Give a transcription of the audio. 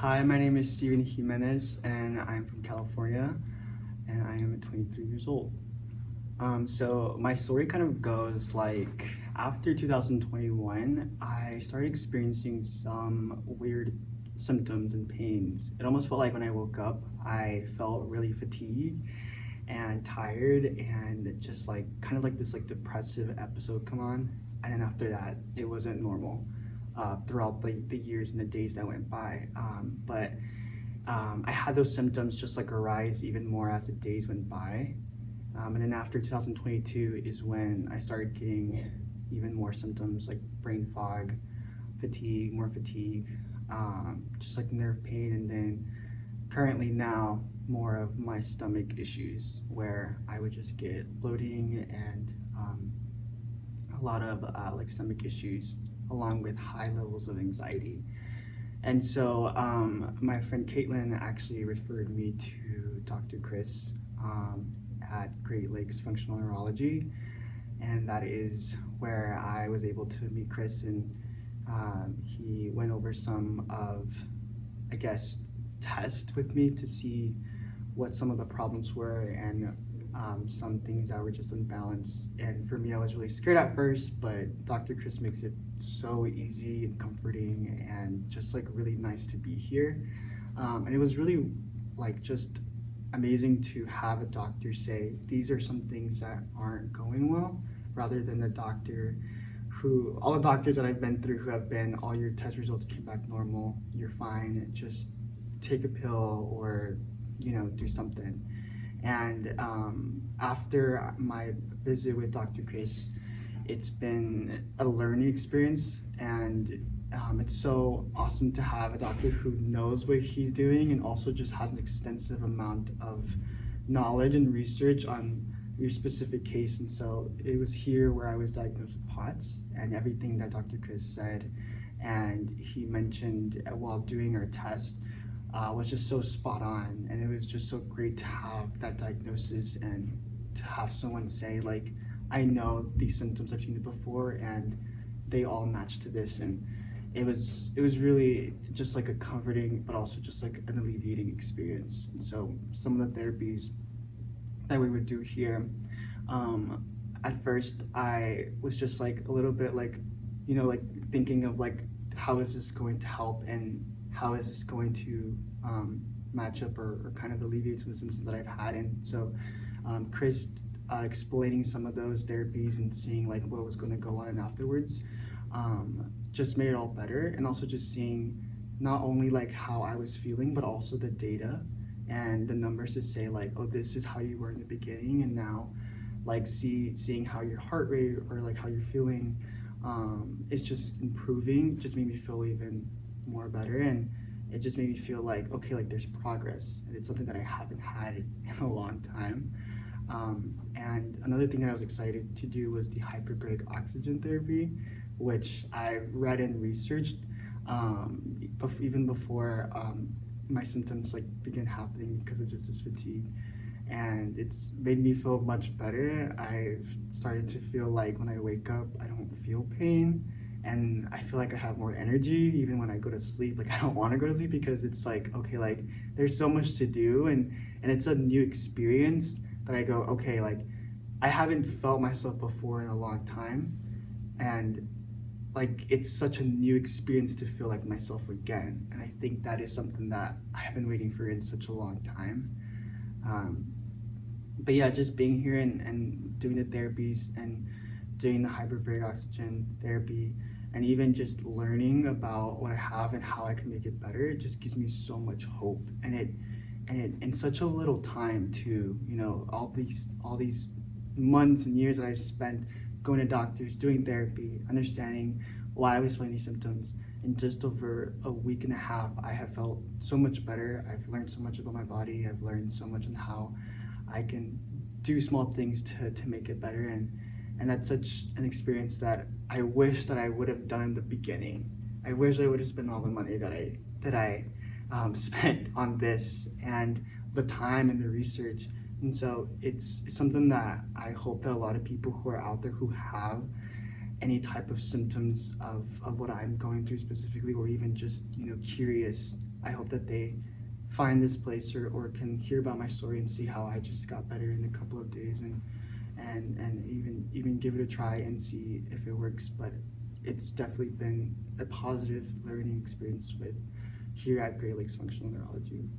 Hi, my name is Steven Jimenez, and I'm from California, and I am 23 years old. So my story kind of goes like after 2021, I started experiencing some weird symptoms and pains. It almost felt like when I woke up, I felt really fatigued and tired, and just like kind of like this like depressive episode come on. And then after that, it wasn't normal throughout the years and the days that went by. But I had those symptoms just like arise even more as the days went by. And then after 2022 is when I started getting even more symptoms like brain fog, fatigue, more fatigue, just like nerve pain, and then currently now more of my stomach issues where I would just get bloating and a lot of like stomach issues along with high levels of anxiety. And so my friend Caitlin actually referred me to Dr. Chris at Great Lakes Functional Neurology. And that is where I was able to meet Chris, and he went over some of, I guess, tests with me to see what some of the problems were, and some things that were just unbalanced. And for me, I was really scared at first, but Dr. Chris makes it so easy and comforting and just like really nice to be here. And it was really like just amazing to have a doctor say these are some things that aren't going well, rather than the doctor who, all the doctors that I've been through who have been, all your test results came back normal, you're fine, just take a pill or do something. And after my visit with Dr. Chris, it's been a learning experience, and it's so awesome to have a doctor who knows what he's doing and also just has an extensive amount of knowledge and research on your specific case. And so it was here where I was diagnosed with POTS, and everything that Dr. Chris said and he mentioned while doing our test was just so spot on. And it was just so great to have that diagnosis and to have someone say like, I know these symptoms, I've seen it before, and they all match to this. And it was really just like a comforting, but also just like an alleviating experience. And so some of the therapies that we would do here, at first I was just like a little bit like, like thinking of like, how is this going to help, and how is this going to match up or kind of alleviate some of the symptoms that I've had. And so Chris explaining some of those therapies and seeing like what was going to go on afterwards just made it all better. And also just seeing not only like how I was feeling, but also the data and the numbers to say like, oh, this is how you were in the beginning, and now like seeing how your heart rate or like how you're feeling is just improving, just made me feel even more better. And it just made me feel like, okay, like there's progress, and it's something that I haven't had in a long time. And another thing that I was excited to do was the hyperbaric oxygen therapy, which I read and researched even before my symptoms like began happening because of just this fatigue. And it's made me feel much better. I've started to feel like when I wake up, I don't feel pain, and I feel like I have more energy even when I go to sleep. Like I don't want to go to sleep because it's like, okay, like there's so much to do, and it's a new experience that I go, okay, like I haven't felt myself before in a long time, and like it's such a new experience to feel like myself again. And I think that is something that I have been waiting for in such a long time. But yeah, just being here and doing the therapies and doing the hyperbaric oxygen therapy, and even just learning about what I have and how I can make it better, it just gives me so much hope. And it in such a little time too, all these months and years that I've spent going to doctors, doing therapy, understanding why I was feeling these symptoms. In just over a week and a half, I have felt so much better. I've learned so much about my body. I've learned so much on how I can do small things to make it better. And that's such an experience that I wish that I would have done in the beginning. I wish I would have spent all the money that I spent on this, and the time and the research. And so it's something that I hope that a lot of people who are out there who have any type of symptoms of what I'm going through specifically, or even just curious I hope that they find this place or can hear about my story and see how I just got better in a couple of days and even give it a try and see if it works. But it's definitely been a positive learning experience with here at Great Lakes Functional Neurology.